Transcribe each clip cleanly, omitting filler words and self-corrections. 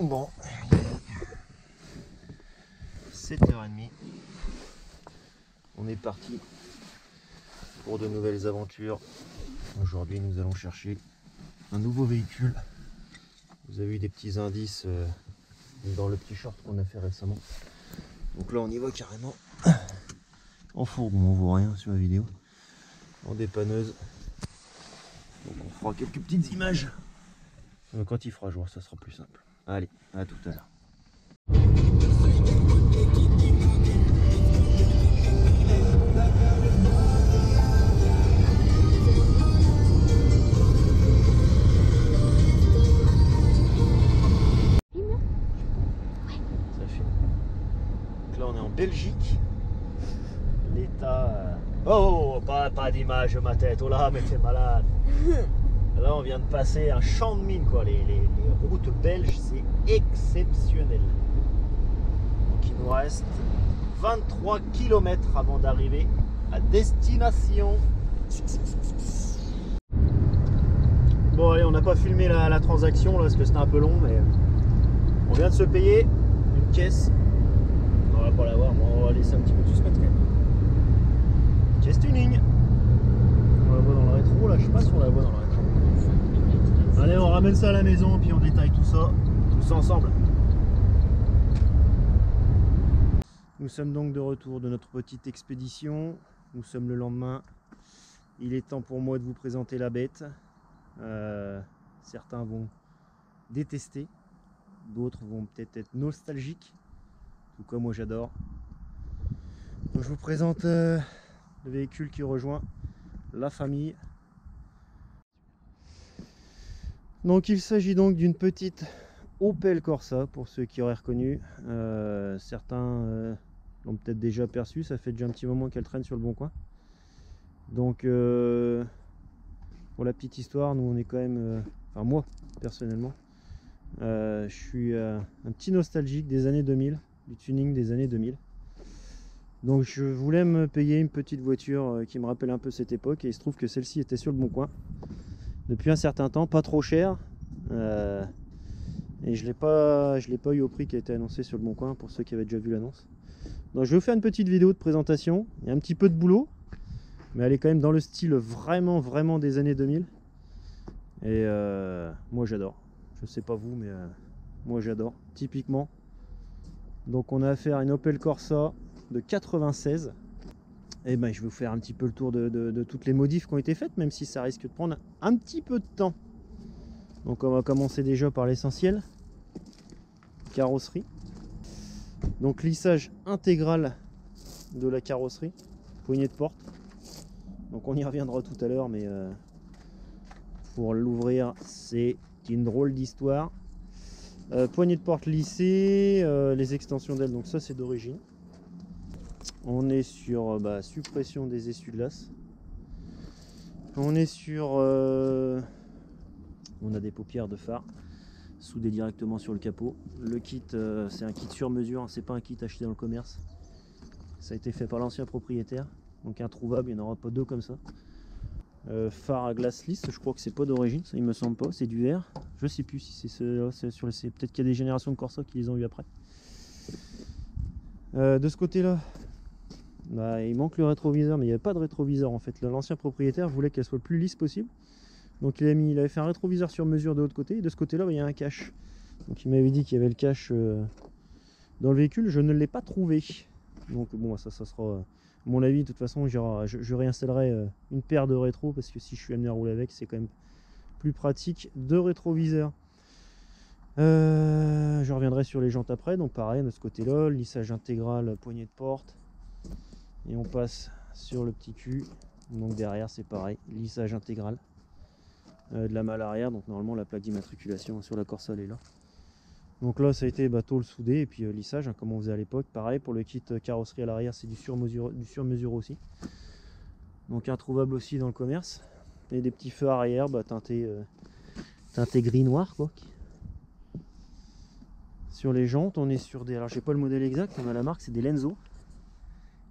Bon, 7h30, on est parti pour de nouvelles aventures. Aujourd'hui nous allons chercher un nouveau véhicule. Vous avez eu des petits indices dans le petit short qu'on a fait récemment. Donc là on y va carrément en fourgon, on voit rien sur la vidéo, en dépanneuse. Donc on fera quelques petites images. Quand il fera jour, ça sera plus simple. Allez, à tout à l'heure. Ça filme. Donc là on est en Belgique. L'état... Oh, pas d'image ma tête, oh là, mais t'es malade. Là on vient de passer un champ de mine quoi, les routes belges c'est exceptionnel. Donc il nous reste 23 km avant d'arriver à destination. Bon allez, on n'a pas filmé la transaction là parce que c'était un peu long, mais on vient de se payer une caisse. On va pas la voir, mais on va laisser un petit peu de suspense quand même. Caisse tuning. On la voit dans le rétro là, je sais pas si on la voit dans le rétro. Allez, on ramène ça à la maison, puis on détaille tout ça ensemble. Nous sommes donc de retour de notre petite expédition. Nous sommes le lendemain. Il est temps pour moi de vous présenter la bête. Certains vont détester, d'autres vont peut-être être nostalgiques, tout comme moi j'adore. Donc je vous présente le véhicule qui rejoint la famille. Donc il s'agit donc d'une petite Opel Corsa, pour ceux qui auraient reconnu. Certains l'ont peut-être déjà perçu, ça fait déjà un petit moment qu'elle traîne sur le bon coin. Donc pour la petite histoire, nous on est quand même, enfin moi personnellement, je suis un petit nostalgique des années 2000, du tuning des années 2000. Donc je voulais me payer une petite voiture qui me rappelle un peu cette époque, et il se trouve que celle-ci était sur le bon coin depuis un certain temps, pas trop cher, et je l'ai pas eu au prix qui a été annoncé sur le bon coin pour ceux qui avaient déjà vu l'annonce. Donc je vais vous faire une petite vidéo de présentation. Il y a un petit peu de boulot, mais elle est quand même dans le style vraiment des années 2000, et moi j'adore. Je sais pas vous, mais moi j'adore typiquement. Donc on a affaire à une Opel Corsa de 96. Et ben, je vais vous faire un petit peu le tour de toutes les modifs qui ont été faites, même si ça risque de prendre un petit peu de temps. Donc on va commencer déjà par l'essentiel. Carrosserie. Donc lissage intégral de la carrosserie. Poignée de porte. Donc on y reviendra tout à l'heure, mais pour l'ouvrir c'est une drôle d'histoire. Poignée de porte lissée, les extensions d'ailes, donc ça c'est d'origine. On est sur suppression des essuie-glaces. On est sur... on a des paupières de phare soudées directement sur le capot. Le kit, c'est un kit sur mesure, hein, c'est pas un kit acheté dans le commerce. Ça a été fait par l'ancien propriétaire, donc introuvable, il n'y en aura pas deux comme ça. Phare à glace lisse, je crois que c'est pas d'origine, ça il me semble pas, c'est du verre. Je sais plus si c'est peut-être qu'il y a des générations de Corsa qui les ont eu après. De ce côté-là, il manque le rétroviseur, mais il n'y avait pas de rétroviseur en fait. L'ancien propriétaire voulait qu'elle soit le plus lisse possible. Donc il avait fait un rétroviseur sur mesure de l'autre côté, et de ce côté-là, il y a un cache. Donc il m'avait dit qu'il y avait le cache dans le véhicule, je ne l'ai pas trouvé. Donc bon, ça sera à mon avis. De toute façon, je réinstallerai une paire de rétro, parce que si je suis amené à rouler avec, c'est quand même plus pratique de rétroviseur. Je reviendrai sur les jantes après. Donc pareil, de ce côté-là, lissage intégral, poignée de porte. Et on passe sur le petit cul. Donc derrière, c'est pareil, lissage intégral. De la malle arrière, donc normalement la plaque d'immatriculation sur la Corsa elle est là. Donc là ça a été tôle soudée et puis lissage, hein, comme on faisait à l'époque. Pareil pour le kit carrosserie à l'arrière, c'est du sur mesure aussi. Donc introuvable aussi dans le commerce. Et des petits feux arrière teintés gris noir quoi. Sur les jantes on est sur des, alors j'ai pas le modèle exact, on a la marque, c'est des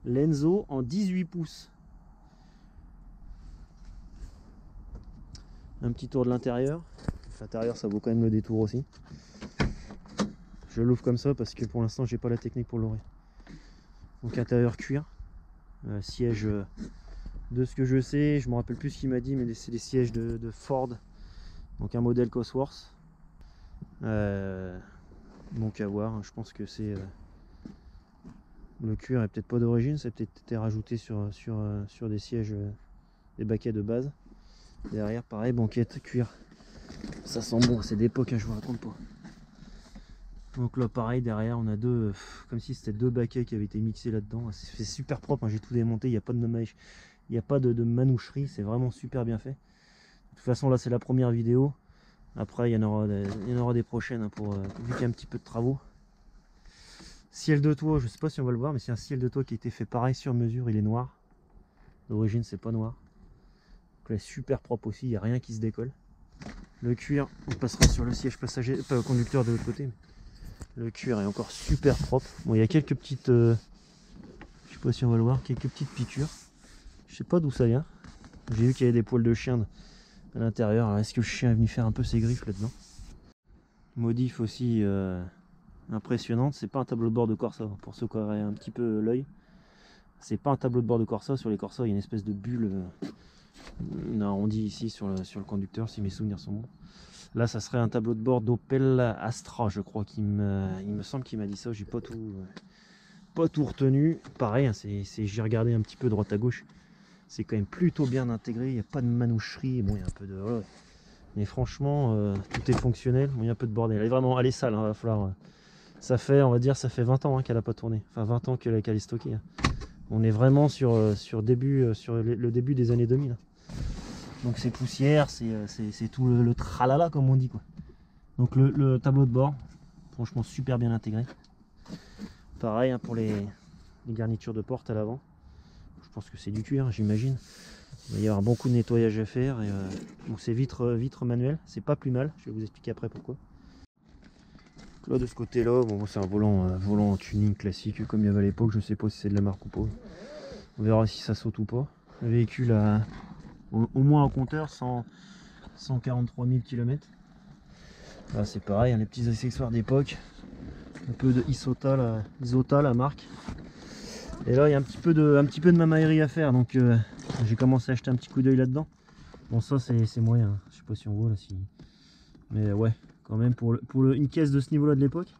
Lenzo en 18 pouces. Un petit tour de l'intérieur. L'intérieur ça vaut quand même le détour aussi. Je l'ouvre comme ça parce que pour l'instant j'ai pas la technique pour l'ouvrir. Donc intérieur cuir, siège de ce que je sais, je me rappelle plus ce qu'il m'a dit, mais c'est des sièges de Ford, donc un modèle Cosworth. Donc à voir, je pense que c'est le cuir est peut-être pas d'origine, ça a peut-être été rajouté sur des sièges, des baquets de base. Derrière pareil, banquette cuir, ça sent bon, c'est d'époque, hein, je vous raconte pas. Donc là pareil, derrière on a deux, comme si c'était deux baquets qui avaient été mixés là-dedans. C'est super propre, hein, j'ai tout démonté, il n'y a pas de manoucherie, c'est vraiment super bien fait. De toute façon là c'est la première vidéo, après il y en aura des prochaines, hein, vu qu'il y a un petit peu de travaux. Ciel de toit, je sais pas si on va le voir, mais c'est un ciel de toit qui a été fait pareil sur mesure, il est noir. D'origine c'est pas noir. Donc là super propre aussi, il n'y a rien qui se décolle. Le cuir, on passera sur le siège passager, pas conducteur de l'autre côté. Mais le cuir est encore super propre. Bon, il y a quelques petites, je sais pas si on va le voir, quelques petites piqûres. Je sais pas d'où ça vient. J'ai vu qu'il y avait des poils de chien à l'intérieur. Alors est-ce que le chien est venu faire un peu ses griffes là-dedans? Modif aussi impressionnante. C'est pas un tableau de bord de Corsa, pour ceux qui auraient un petit peu l'œil. C'est pas un tableau de bord de Corsa. Sur les Corsa, il y a une espèce de bulle arrondie ici sur le conducteur, si mes souvenirs sont bons. Là, ça serait un tableau de bord d'Opel Astra, je crois. Il me semble qu'il m'a dit ça. J'ai pas tout retenu. Pareil, hein, j'ai regardé un petit peu droite à gauche. C'est quand même plutôt bien intégré. Il n'y a pas de manoucherie. Bon, il y a un peu de. Ouais. Mais franchement, tout est fonctionnel. Bon, il y a un peu de bordel. Elle est sale. Hein, va falloir. Ça fait, on va dire, ça fait 20 ans, hein, qu'elle n'a pas tourné. Enfin, 20 ans qu'elle est stockée. Hein. On est vraiment sur le début des années 2000. Donc c'est poussière, c'est tout le tralala comme on dit, quoi. Donc le tableau de bord, franchement super bien intégré. Pareil, hein, pour les garnitures de porte à l'avant. Je pense que c'est du cuir, j'imagine. Il va y avoir beaucoup de nettoyage à faire. Et, donc c'est vitre manuelle, c'est pas plus mal. Je vais vous expliquer après pourquoi. Là de ce côté-là, bon, c'est un volant en tuning classique comme il y avait à l'époque. Je sais pas si c'est de la marque ou pas. On verra si ça saute ou pas. Le véhicule a au moins un compteur 143 000 km. Là c'est pareil, hein, les petits accessoires d'époque, un peu de Isota, la marque. Et là il y a un petit peu de mamaillerie à faire, donc j'ai commencé à acheter un petit coup d'œil là-dedans. Bon ça c'est moyen, je sais pas si on voit là, mais ouais, quand même pour une caisse de ce niveau là de l'époque,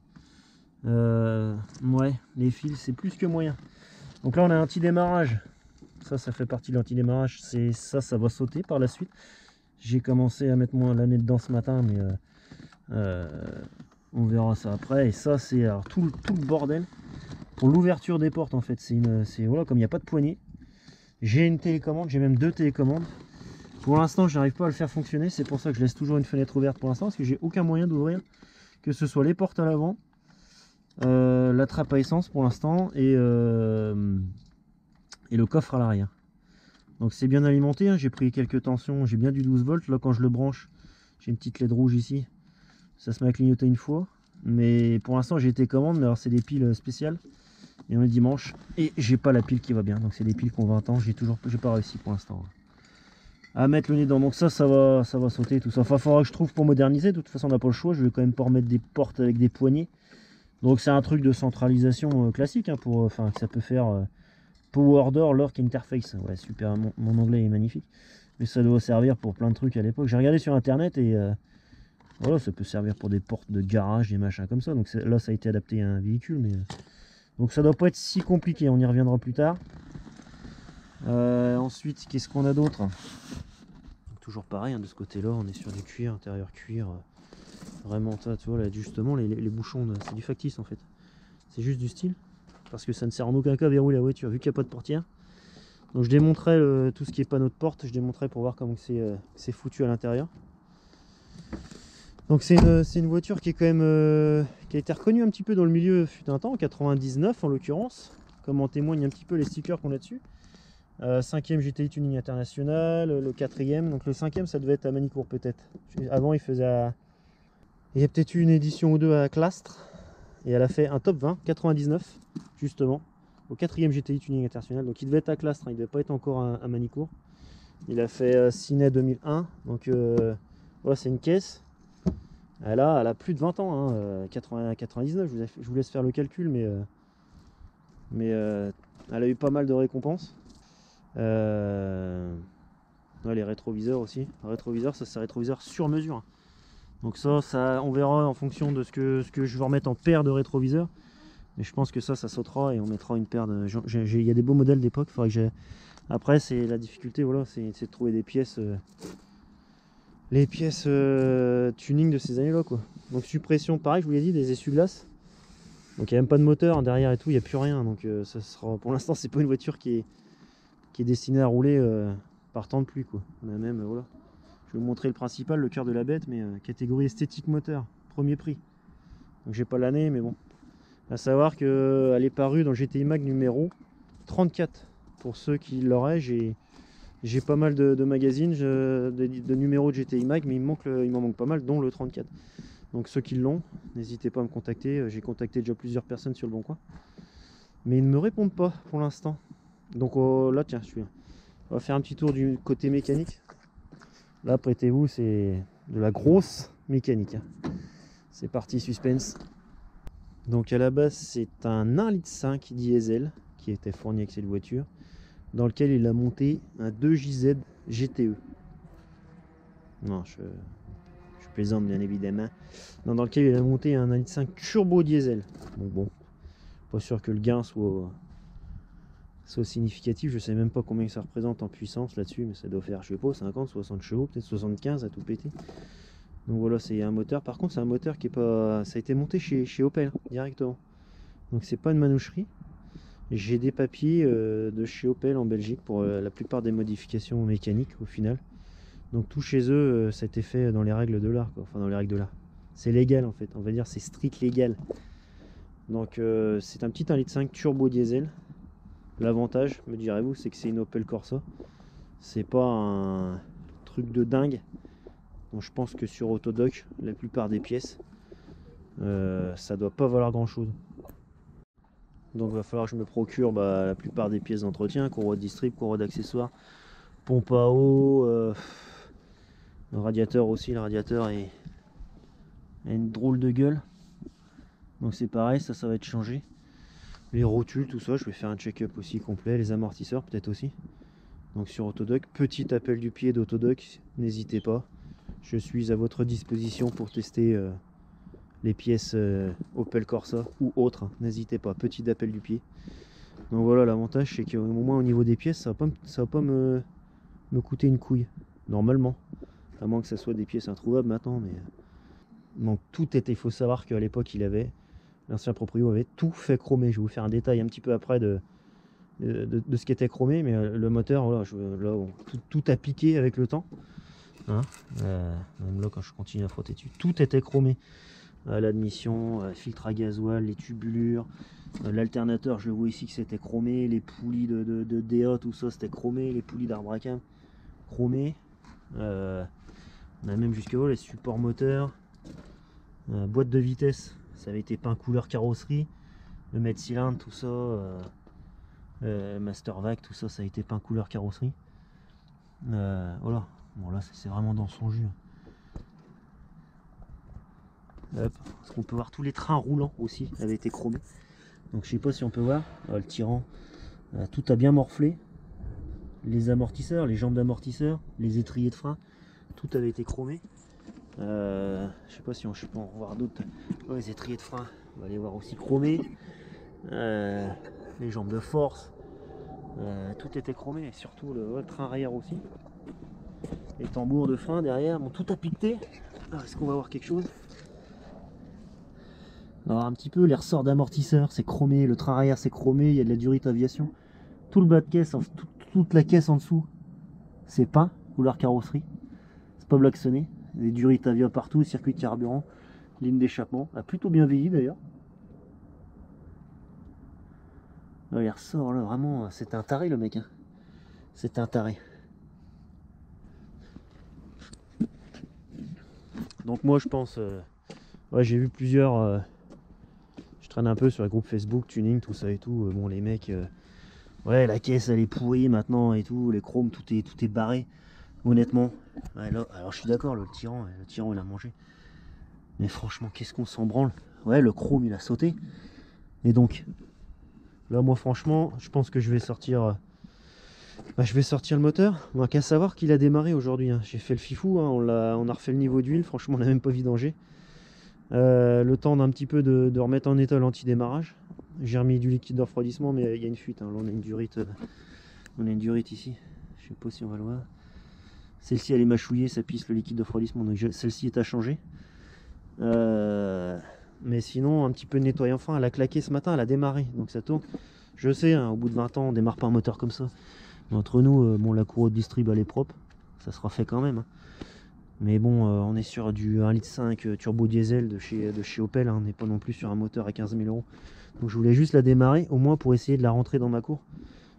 ouais, les fils c'est plus que moyen. Donc là on a un anti-démarrage. Ça fait partie de l'anti-démarrage, ça va sauter par la suite. J'ai commencé à mettre la nez dedans ce matin, mais on verra ça après. Et ça c'est tout le bordel pour l'ouverture des portes en fait. Voilà, comme il n'y a pas de poignée, j'ai une télécommande, j'ai même deux télécommandes. Pour l'instant je n'arrive pas à le faire fonctionner, c'est pour ça que je laisse toujours une fenêtre ouverte pour l'instant, parce que j'ai aucun moyen d'ouvrir, que ce soit les portes à l'avant, la trappe à essence pour l'instant, et le coffre à l'arrière. Donc c'est bien alimenté, hein. J'ai pris quelques tensions, j'ai bien du 12 volts. Là quand je le branche, j'ai une petite LED rouge ici, ça se met à clignoter une fois. Mais pour l'instant j'ai été commande, mais alors c'est des piles spéciales. Et on est dimanche et j'ai pas la pile qui va bien. Donc c'est des piles qui ont 20 ans, j'ai pas réussi pour l'instant à mettre le nez dedans. Donc ça va sauter tout ça. Enfin il faudra que je trouve pour moderniser, de toute façon on n'a pas le choix, je vais quand même pas remettre des portes avec des poignées. Donc c'est un truc de centralisation classique, hein, que ça peut faire Power Door Lock Interface. Ouais super, mon anglais est magnifique. Mais ça doit servir pour plein de trucs à l'époque. J'ai regardé sur internet et voilà, ça peut servir pour des portes de garage, des machins comme ça. Donc là ça a été adapté à un véhicule, mais donc ça doit pas être si compliqué, on y reviendra plus tard. Ensuite, qu'est-ce qu'on a d'autre? Toujours pareil, hein, de ce côté là on est sur du cuir, intérieur cuir, vraiment ça, tu vois là, justement les bouchons, c'est du factice en fait, c'est juste du style, parce que ça ne sert en aucun cas à verrouiller la voiture vu qu'il n'y a pas de portière. Donc je démontrerai tout ce qui est panneau de porte, je démontrerai pour voir comment c'est foutu à l'intérieur. Donc c'est une voiture qui est quand même qui a été reconnue un petit peu dans le milieu fut un temps, en 99 en l'occurrence, comme en témoignent un petit peu les stickers qu'on a dessus. 5e GTI Tuning International, le 4e, donc le 5e ça devait être à Manicourt peut-être. Avant il y a peut-être eu une édition ou deux à Clastres, et elle a fait un top 20, 99 justement, au 4e GTI Tuning International, donc il devait être à Clastres, hein, il devait pas être encore à Manicourt. Il a fait Ciné 2001, donc ouais, c'est une caisse. Elle a plus de 20 ans, hein, 99, je vous laisse faire le calcul, mais elle a eu pas mal de récompenses. Ouais, les rétroviseurs aussi. Rétroviseur, ça c'est rétroviseur sur mesure. Donc ça, on verra en fonction de ce que je veux remettre en paire de rétroviseurs. Mais je pense que ça sautera et on mettra une paire de... Il y a des beaux modèles d'époque, faudrait que j'ai... Après, c'est la difficulté, voilà, c'est de trouver des pièces... les pièces tuning de ces années-là, quoi. Donc suppression, pareil, je vous l'ai dit, des essuie-glaces. Donc il n'y a même pas de moteur derrière et tout, il n'y a plus rien. Donc ça sera... Pour l'instant, c'est pas une voiture qui est destinée à rouler par temps de pluie, quoi. On a même, voilà. Je vais vous montrer le principal, le cœur de la bête, mais catégorie esthétique moteur, premier prix. Donc j'ai pas l'année, mais bon. À savoir qu'elle est parue dans le GTI Mag numéro 34. Pour ceux qui l'auraient, j'ai pas mal de magazines, de numéros de GTI Mag, mais il m'en manque pas mal, dont le 34. Donc ceux qui l'ont, n'hésitez pas à me contacter. J'ai contacté déjà plusieurs personnes sur le Bon Coin. Mais ils ne me répondent pas pour l'instant. Donc là, tiens, on va faire un petit tour du côté mécanique. Là, prêtez-vous, c'est de la grosse mécanique. C'est parti, suspense. Donc à la base, c'est un 1,5 litre diesel qui était fourni avec cette voiture, dans lequel il a monté un 2JZ GTE. Non, je plaisante bien évidemment. Non, dans lequel il a monté un 1,5 litre turbo diesel. Donc bon, pas sûr que le gain soit significatif. Je sais même pas combien ça représente en puissance là-dessus, mais ça doit faire, je sais pas, 50, 60 chevaux, peut-être 75 à tout péter. Donc voilà, c'est un moteur. Par contre, c'est un moteur qui est pas... Ça a été monté chez Opel directement. Donc c'est pas une manoucherie. J'ai des papiers de chez Opel en Belgique pour la plupart des modifications mécaniques au final. Donc tout chez eux, ça a été fait dans les règles de l'art, quoi. Enfin dans les règles de l'art. C'est légal en fait, on va dire c'est strict légal. Donc c'est un petit 1,5 litre turbo diesel. L'avantage, me direz-vous, c'est que c'est une Opel Corsa. C'est pas un truc de dingue. Donc je pense que sur Autodoc, la plupart des pièces, ça doit pas valoir grand chose. Donc il va falloir que je me procure la plupart des pièces d'entretien, courroie de distrib, courroie d'accessoires, pompe à eau, le radiateur aussi, le radiateur a une drôle de gueule. Donc c'est pareil, ça va être changé. Les rotules, tout ça, je vais faire un check-up aussi complet, les amortisseurs peut-être aussi. Donc sur Autodoc, petit appel du pied d'Autodoc, n'hésitez pas. Je suis à votre disposition pour tester les pièces Opel Corsa ou autres, hein. N'hésitez pas, petit appel du pied. Donc voilà, l'avantage c'est qu'au moins au niveau des pièces, ça va pas me coûter une couille, normalement. À moins que ça soit des pièces introuvables maintenant, mais... Donc tout était, il faut savoir qu'à l'époque l'ancien proprio avait tout fait chromer. Je vais vous faire un détail un petit peu après de ce qui était chromé, mais le moteur, voilà, tout a piqué avec le temps. Hein, même là quand je continue à frotter dessus, tout était chromé. L'admission, filtre à gasoil, les tubulures, l'alternateur, je vois ici que c'était chromé, les poulies de DA, tout ça c'était chromé, les poulies d'arbre à cam chromé. On a même jusqu'à les supports moteurs, boîte de vitesse, ça avait été peint couleur carrosserie, le mètre cylindre, tout ça, Master Vac, tout ça, ça a été peint couleur carrosserie. Voilà, bon là c'est vraiment dans son jus. Hop, parce qu'on peut voir tous les trains roulants aussi avaient été chromés. Donc je sais pas si on peut voir, le tirant, tout a bien morflé. Les amortisseurs, les jambes d'amortisseurs, les étriers de frein, tout avait été chromé. Je sais pas si je peux en voir d'autres. Les étriers de frein, on va les voir aussi chromés. Les jambes de force, tout était chromé, et surtout le train arrière aussi. Les tambours de frein derrière, bon, tout a piqueté. Est-ce qu'on va voir quelque chose? Alors un petit peu les ressorts d'amortisseurs, c'est chromé, le train arrière c'est chromé, il y a de la durite aviation. Tout le bas de caisse, toute la caisse en dessous, c'est peint, couleur carrosserie. C'est pas blacksonné, des durites avia partout, circuit de carburant, ligne d'échappement, a plutôt bien vieilli d'ailleurs. Les ressorts là, vraiment, c'est un taré le mec, hein. C'est un taré. Donc moi je pense, ouais, j'ai vu plusieurs... je traîne un peu sur les groupes Facebook, tuning, tout ça et tout. Bon, les mecs, ouais, la caisse elle est pourrie maintenant et tout, les chromes, tout est barré. Honnêtement, ouais, là, alors je suis d'accord, le tyran il a mangé. Mais franchement, qu'est-ce qu'on s'en branle. Ouais, le chrome il a sauté. Et donc, là moi franchement, je pense que je vais sortir... je vais sortir le moteur. On n'a qu'à savoir qu'il a démarré aujourd'hui. Hein. J'ai fait le fifou, hein. On a refait le niveau d'huile. Franchement, on n'a même pas vidangé. Le temps d'un petit peu de remettre en état l'anti-démarrage. J'ai remis du liquide de refroidissement, mais il y a une fuite. Hein. Là, on a une durite ici. Je sais pas si on va le voir. Celle-ci, elle est mâchouillée, ça pisse le liquide de refroidissement. Donc celle-ci est à changer. Mais sinon, un petit peu de nettoyant fin. Elle a claqué ce matin, elle a démarré. Donc ça tourne. Je sais, hein, au bout de 20 ans, on démarre pas un moteur comme ça. Mais entre nous, bon, la cour de distrib, elle est propre. Ça sera fait quand même. Hein. Mais bon, on est sur du 1,5 litre turbo diesel de chez Opel. Hein. On n'est pas non plus sur un moteur à 15 000 €. Donc je voulais juste la démarrer, au moins pour essayer de la rentrer dans ma cour.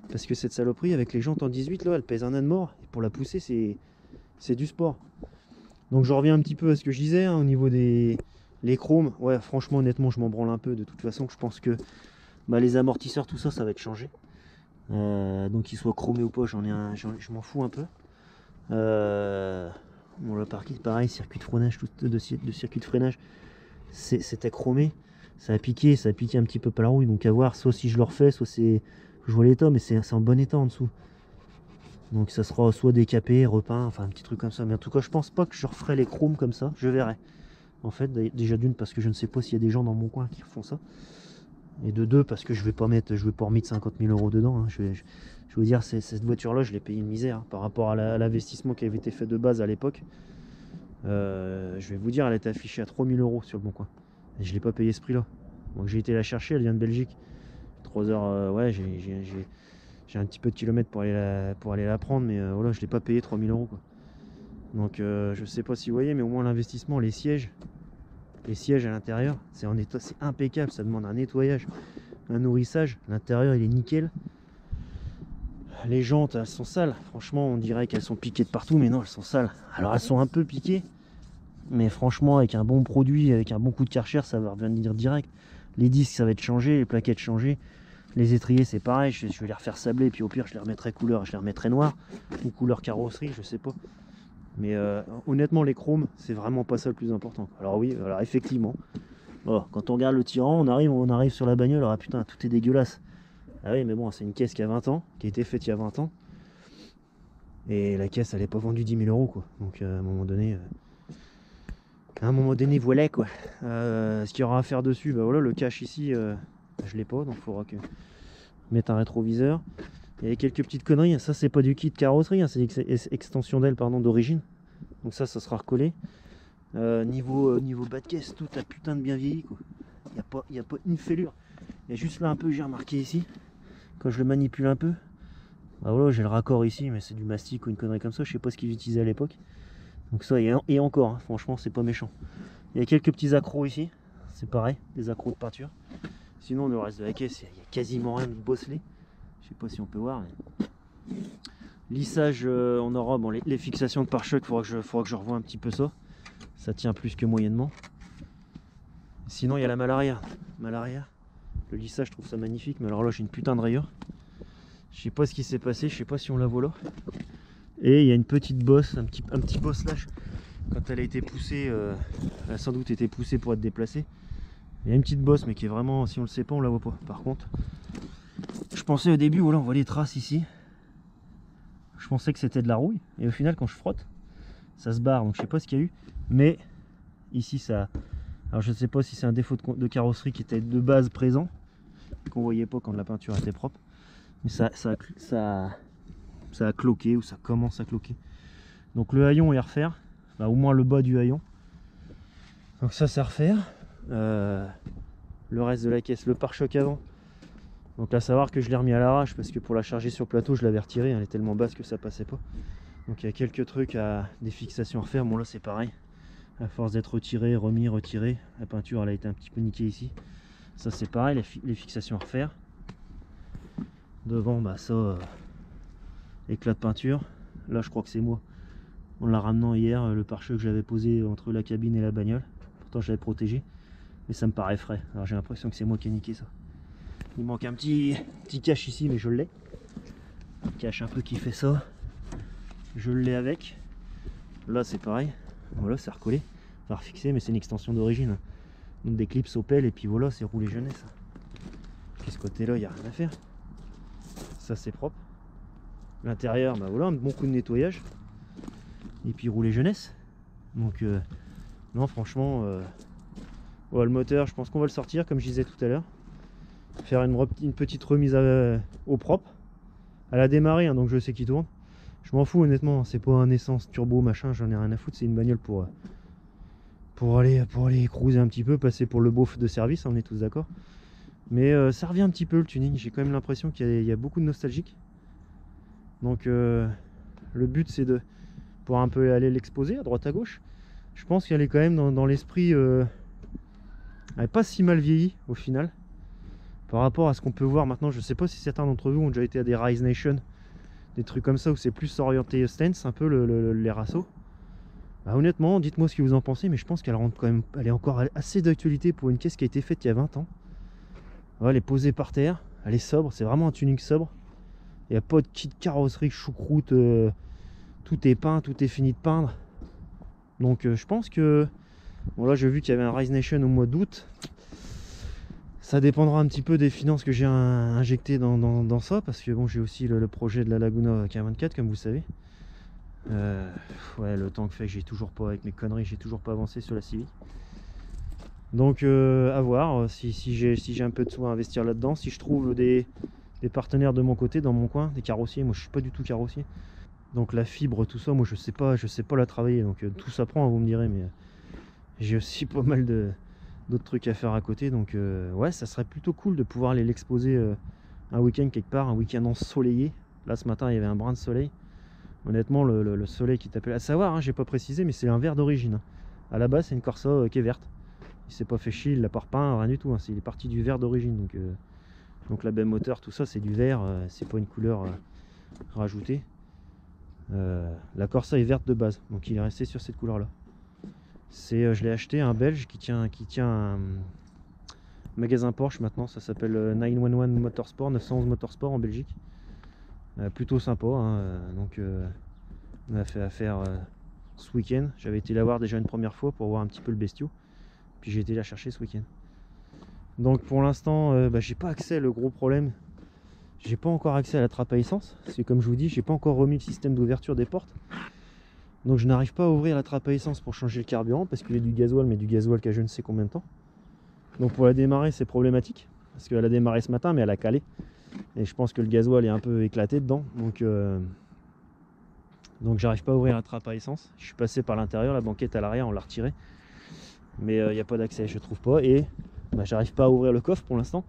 Parce que cette saloperie, avec les jantes en 18, là, elle pèse un âne mort. Et pour la pousser, c'est du sport. Donc je reviens un petit peu à ce que je disais, hein, au niveau des chromes. Ouais, franchement, honnêtement, je m'en branle un peu. De toute façon, je pense que les amortisseurs, tout ça, ça va être changé. Donc qu'ils soient chromés ou pas, je m'en fous un peu. Bon, le parking, pareil, circuit de freinage, de circuit de freinage, c'était chromé. Ça a piqué un petit peu par la rouille. Donc à voir, soit si je le refais, soit c'est... Je vois l'état, mais c'est en bon état en dessous. Donc ça sera soit décapé, repeint, enfin un petit truc comme ça. Mais en tout cas, je pense pas que je referai les chromes comme ça. Je verrai. En fait, déjà d'une, parce que je ne sais pas s'il y a des gens dans mon coin qui font ça. Et de deux, parce que je vais pas remettre 50 000 € dedans. Hein. Je veux dire, cette voiture-là, je l'ai payé une misère hein, par rapport à l'investissement qui avait été fait de base à l'époque. Je vais vous dire, elle était affichée à 3 000 € sur le bon coin. Et je l'ai pas payé ce prix-là. Donc j'ai été la chercher, elle vient de Belgique. 3 heures, ouais, j'ai un petit peu de kilomètres pour aller la prendre, mais voilà, je l'ai pas payé 3 000 € quoi. Donc je sais pas si vous voyez, mais au moins l'investissement, les sièges à l'intérieur, c'est en état, c'est impeccable, ça demande un nettoyage, un nourrissage. L'intérieur il est nickel. Les jantes elles sont sales, franchement on dirait qu'elles sont piquées de partout, mais non, elles sont sales. Alors elles sont un peu piquées, mais franchement avec un bon produit, avec un bon coup de Karcher, ça va revenir direct. Les disques ça va être changé, les plaquettes changées, les étriers c'est pareil, je vais les refaire sabler, puis au pire je les remettrai couleur, je les remettrai noir ou couleur carrosserie, je sais pas. Mais honnêtement les chromes c'est vraiment pas ça le plus important. Alors oui, alors effectivement, oh, quand on regarde le Tyran, on arrive sur la bagnole, alors ah, putain tout est dégueulasse. Ah oui mais bon c'est une caisse qui a 20 ans, qui a été faite il y a 20 ans. Et la caisse elle est pas vendue 10 000 € quoi. Donc à un moment donné, voilà quoi. Ce qu'il y aura à faire dessus, bah voilà, le cache ici, je l'ai pas, donc il faudra que mettre un rétroviseur. Il y a quelques petites conneries, ça c'est pas du kit carrosserie, hein, c'est extension d'aile pardon d'origine. Donc ça sera recollé. Niveau bas de caisse, tout a putain de bien vieilli quoi. Il n'y a pas une fêlure. Il y a juste là un peu, j'ai remarqué ici, quand je le manipule un peu. Bah voilà, j'ai le raccord ici, mais c'est du mastic ou une connerie comme ça, je sais pas ce qu'ils utilisaient à l'époque. Donc ça, et encore, hein, franchement, c'est pas méchant. Il y a quelques petits accros ici, c'est pareil, des accros de peinture. Sinon, le reste de la caisse, il n'y a quasiment rien de bosselé. Je sais pas si on peut voir. Mais... Lissage, on aura bon, les fixations de pare-choc, il faudra que je revoie un petit peu ça. Ça tient plus que moyennement. Sinon, il y a la malle arrière. Le lissage, je trouve ça magnifique, mais alors là, j'ai une putain de rayure. Je sais pas ce qui s'est passé, je sais pas si on la voit là. Et il y a une petite bosse, un petit bosselage. Quand elle a été poussée, elle a sans doute été poussée pour être déplacée. Il y a une petite bosse, mais qui est vraiment, si on le sait pas, on la voit pas. Par contre, je pensais au début, voilà, on voit les traces ici. Je pensais que c'était de la rouille, et au final, quand je frotte, ça se barre. Donc je sais pas ce qu'il y a eu, mais ici ça. Alors je ne sais pas si c'est un défaut de carrosserie qui était de base présent, qu'on voyait pas quand la peinture était propre, mais ça a cloqué ou ça commence à cloquer. Donc le haillon est à refaire, bah, au moins le bas du haillon. Donc ça c'est à refaire. Le reste de la caisse, le pare-choc avant. Donc là savoir que je l'ai remis à l'arrache parce que pour la charger sur plateau je l'avais retirée, elle est tellement basse que ça passait pas. Donc il y a quelques trucs des fixations à refaire. Bon là c'est pareil. À force d'être retiré, remis, retiré, la peinture elle a été un petit peu niquée ici. Ça c'est pareil, les fixations à refaire. Devant, bah ça, éclat de peinture. Là je crois que c'est moi. En la ramenant hier, le pare-choc que j'avais posé entre la cabine et la bagnole. Pourtant je l'avais protégé. Mais ça me paraît frais. Alors j'ai l'impression que c'est moi qui ai niqué ça. Il manque un petit cache ici, mais je l'ai. Un cache un peu qui fait ça. Je l'ai avec. Là c'est pareil. Voilà, c'est recollé. Enfin refixé, mais c'est une extension d'origine. Donc des clips Opel et puis voilà, c'est roulé jeunesse. Puis ce côté-là, il n'y a rien à faire. Ça c'est propre. L'intérieur, bah voilà, un bon coup de nettoyage. Et puis roulé jeunesse. Donc non franchement, ouais, le moteur, je pense qu'on va le sortir comme je disais tout à l'heure. Faire une petite remise au propre. Elle a démarré, hein, donc je sais qu'il tourne. Je m'en fous honnêtement, c'est pas un essence turbo machin, j'en ai rien à foutre, c'est une bagnole pour aller cruiser un petit peu, passer pour le beauf de service, on est tous d'accord. Mais ça revient un petit peu le tuning, j'ai quand même l'impression qu'il y a beaucoup de nostalgique. Donc le but c'est de pouvoir un peu aller l'exposer à droite à gauche. Je pense qu'elle est quand même dans l'esprit, elle n'est pas si mal vieillie au final. Par rapport à ce qu'on peut voir maintenant, je sais pas si certains d'entre vous ont déjà été à des Rise Nation, des trucs comme ça où c'est plus orienté stance, un peu les rassos. Bah, honnêtement, dites-moi ce que vous en pensez, mais je pense qu'elle rentre quand même, elle est encore assez d'actualité pour une caisse qui a été faite il y a 20 ans. Ouais, elle est posée par terre, elle est sobre, c'est vraiment un tuning sobre. Il n'y a pas de kit carrosserie choucroute, tout est peint, tout est fini de peindre. Donc je pense que, bon là j'ai vu qu'il y avait un Rise Nation au mois d'août. Ça dépendra un petit peu des finances que j'ai injectées dans ça, parce que bon, j'ai aussi le projet de la Laguna K24 comme vous savez. Ouais, le temps que fait que j'ai toujours pas, avec mes conneries, j'ai toujours pas avancé sur la Civic. Donc à voir si j'ai un peu de sous à investir là-dedans, si je trouve des partenaires de mon côté, dans mon coin, des carrossiers. Moi je suis pas du tout carrossier. Donc la fibre, tout ça, moi je sais pas la travailler. Donc tout s'apprend, vous me direz, mais j'ai aussi pas mal d'autres trucs à faire à côté. Donc ouais, ça serait plutôt cool de pouvoir aller l'exposer un week-end quelque part, un week-end ensoleillé. Là ce matin il y avait un brin de soleil. Honnêtement le soleil qui t'appelle, à savoir, hein, j'ai pas précisé, mais c'est un vert d'origine. À la base c'est une Corsa qui est verte. Il s'est pas fait chier, il l'a pas repeint, rien du tout. Hein. Il est parti du vert d'origine. Donc la BM moteur, tout ça c'est du vert, c'est pas une couleur rajoutée. La Corsa est verte de base, donc il est resté sur cette couleur là. Je l'ai acheté à un Belge qui tient un magasin Porsche maintenant, ça s'appelle 911 Motorsport, 911 Motorsport en Belgique. Plutôt sympa, hein, donc on a fait affaire ce week-end. J'avais été la voir déjà une première fois pour voir un petit peu le bestiau, puis j'ai été la chercher ce week-end. Donc pour l'instant j'ai pas accès, le gros problème, j'ai pas encore accès à la trappe à essence, parce que comme je vous dis, j'ai pas encore remis le système d'ouverture des portes. Donc je n'arrive pas à ouvrir la trappe à essence pour changer le carburant, parce qu'il y a du gasoil, mais du gasoil qui a je ne sais combien de temps. Donc pour la démarrer c'est problématique, parce qu'elle a démarré ce matin mais elle a calé. Et je pense que le gasoil est un peu éclaté dedans. Donc j'arrive pas à ouvrir la trappe à essence. Je suis passé par l'intérieur, la banquette à l'arrière, on l'a retirée. Mais il n'y a pas d'accès, je trouve pas. Et j'arrive pas à ouvrir le coffre pour l'instant.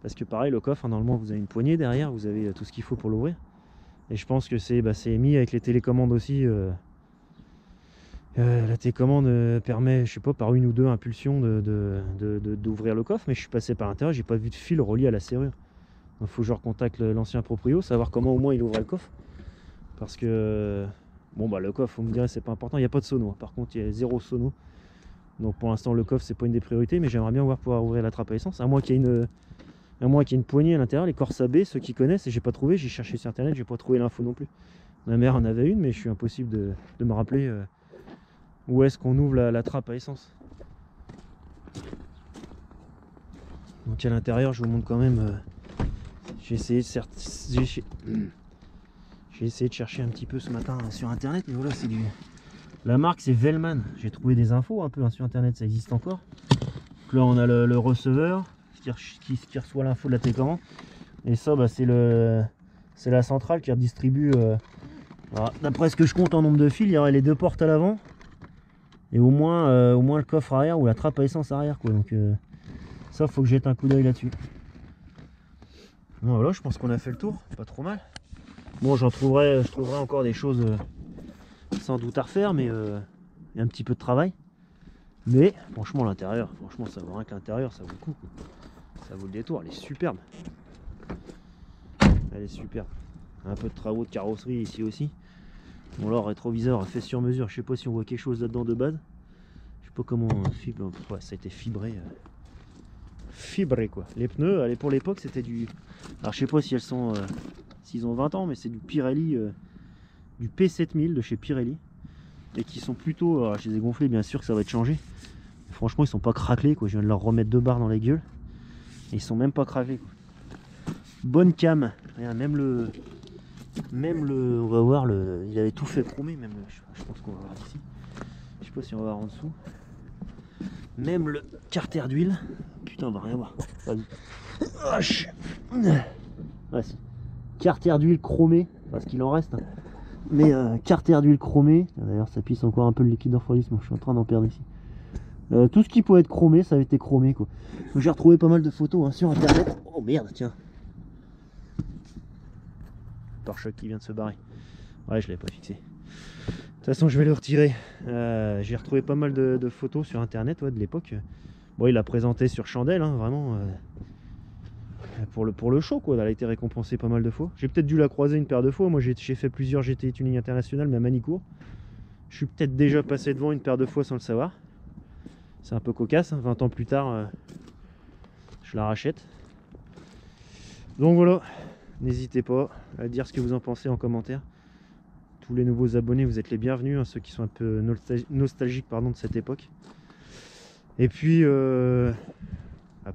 Parce que pareil, le coffre, normalement vous avez une poignée derrière, vous avez tout ce qu'il faut pour l'ouvrir. Et je pense que c'est mis avec les télécommandes aussi. La télécommande permet, je sais pas, par une ou deux impulsions d'ouvrir le coffre. Mais je suis passé par l'intérieur, j'ai pas vu de fil relié à la serrure. Il faut que je recontacte l'ancien proprio, savoir comment au moins il ouvrait le coffre. Parce que, bon le coffre, vous me direz, c'est pas important, il n'y a pas de sono. Par contre, il y a 0 sono. Donc pour l'instant, le coffre, c'est pas une des priorités, mais j'aimerais bien pouvoir ouvrir la trappe à essence. À moins qu'il y ait une poignée à l'intérieur, les Corsa B, ceux qui connaissent, et j'ai pas trouvé, j'ai cherché sur internet, j'ai pas trouvé l'info non plus. Ma mère en avait une, mais je suis impossible de me rappeler où est-ce qu'on ouvre la trappe à essence. Donc à l'intérieur, je vous montre quand même. J'ai essayé de chercher un petit peu ce matin sur internet, mais voilà, c'est la marque c'est Vellman. J'ai trouvé des infos un peu sur internet, ça existe encore. Donc là on a le receveur qui reçoit l'info de la télécommande, et ça c'est la centrale qui redistribue. D'après ce que je compte en nombre de fils, il y aurait les 2 portes à l'avant et au moins le coffre arrière ou la trappe à essence arrière quoi. Donc ça faut que je jette un coup d'œil là-dessus. Voilà, je pense qu'on a fait le tour, pas trop mal. Bon, je trouverai encore des choses sans doute à refaire, mais il y a un petit peu de travail. Mais franchement, l'intérieur, ça vaut rien que l'intérieur, ça vaut le coup, quoi. Ça vaut le détour, elle est superbe. Elle est superbe. Un peu de travaux de carrosserie ici aussi. Bon, là, le rétroviseur fait sur mesure. Je sais pas si on voit quelque chose là-dedans de base. Je sais pas comment ouais, ça a été fibré. Fibré quoi. Les pneus, pour l'époque c'était du, alors je sais pas si elles sont s'ils ont 20 ans, mais c'est du Pirelli, du P7000 de chez Pirelli. et qui sont plutôt, alors je les ai gonflés, bien sûr que ça va être changé. Franchement, ils sont pas craquelés quoi. Je viens de leur remettre 2 barres dans la gueule et ils sont même pas craquelés quoi. Bonne cam. Regarde, même le, on va voir il avait tout fait chromer même. Je pense qu'on va voir ici. Je sais pas si on va voir en dessous. Même le carter d'huile. Putain, on va rien voir. Vas-y. Vas-y. Carter d'huile chromé, parce qu'il en reste. Mais carter d'huile chromé. D'ailleurs, ça pisse encore un peu le liquide de refroidissement. Je suis en train d'en perdre ici. Tout ce qui pouvait être chromé, ça avait été chromé quoi. J'ai retrouvé pas mal de photos hein, sur internet. Oh merde, tiens. Pare-choc qui vient de se barrer. Ouais, je l'avais pas fixé. De toute façon, je vais le retirer. J'ai retrouvé pas mal de photos sur internet ouais, de l'époque. Bon, il l'a présenté sur Chandelle, hein, vraiment. Pour le show, quoi. Elle a été récompensée pas mal de fois. J'ai peut-être dû la croiser une paire de fois. Moi, j'ai fait plusieurs GTI Tuning International, mais à Manicourt. Je suis peut-être déjà passé devant une paire de fois sans le savoir. C'est un peu cocasse, hein. 20 ans plus tard, je la rachète. Donc voilà, n'hésitez pas à dire ce que vous en pensez en commentaire. Tous les nouveaux abonnés, vous êtes les bienvenus, hein, ceux qui sont un peu nostalgiques pardon, de cette époque. Et puis,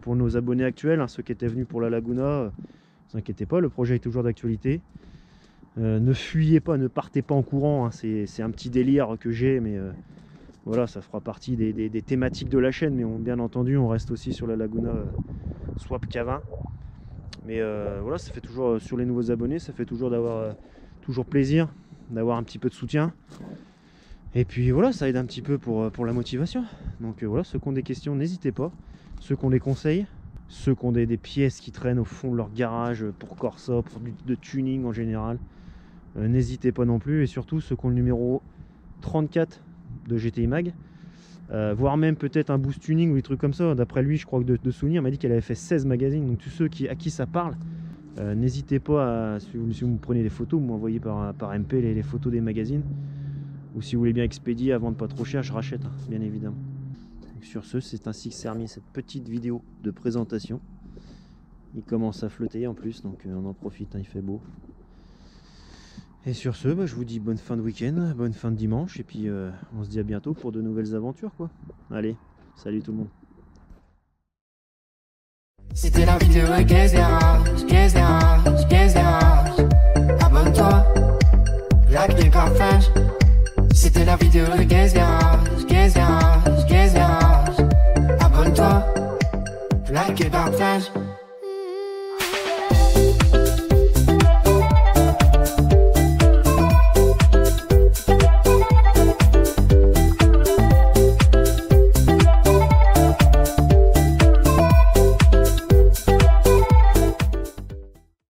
pour nos abonnés actuels, hein, ceux qui étaient venus pour la Laguna, ne vous inquiétez pas, le projet est toujours d'actualité. Ne fuyez pas, ne partez pas en courant, hein, c'est un petit délire que j'ai, mais... voilà, ça fera partie des thématiques de la chaîne, mais bien entendu, on reste aussi sur la Laguna Swap Cavin. Mais voilà, ça fait toujours, sur les nouveaux abonnés, ça fait toujours toujours plaisir d'avoir un petit peu de soutien. Et puis voilà, ça aide un petit peu pour la motivation. Donc voilà, ceux qui ont des questions, n'hésitez pas. Ceux qui ont des conseils, ceux qui ont des pièces qui traînent au fond de leur garage pour Corsa, pour de tuning en général, n'hésitez pas non plus. Et surtout, ceux qui ont le numéro 34 de GTI Mag, voire même peut-être un boost tuning ou des trucs comme ça. D'après lui, je crois que de souvenir, il m'a dit qu'elle avait fait 16 magazines. Donc tous ceux à qui ça parle, n'hésitez pas à, si vous prenez des photos, vous m'envoyez par MP les photos des magazines. Ou si vous voulez bien expédier à vendre pas trop cher, je rachète, hein, bien évidemment. Donc sur ce, c'est ainsi que s'est terminée cette petite vidéo de présentation. Il commence à flotter en plus, donc on en profite, hein, il fait beau. Et sur ce, je vous dis bonne fin de week-end, bonne fin de dimanche, et puis on se dit à bientôt pour de nouvelles aventures, quoi. Allez, salut tout le monde. C'était la vidéo Gaze des rages. Abonne-toi, like des partages. C'était la vidéo Gaze des rages. Abonne-toi, like et partage.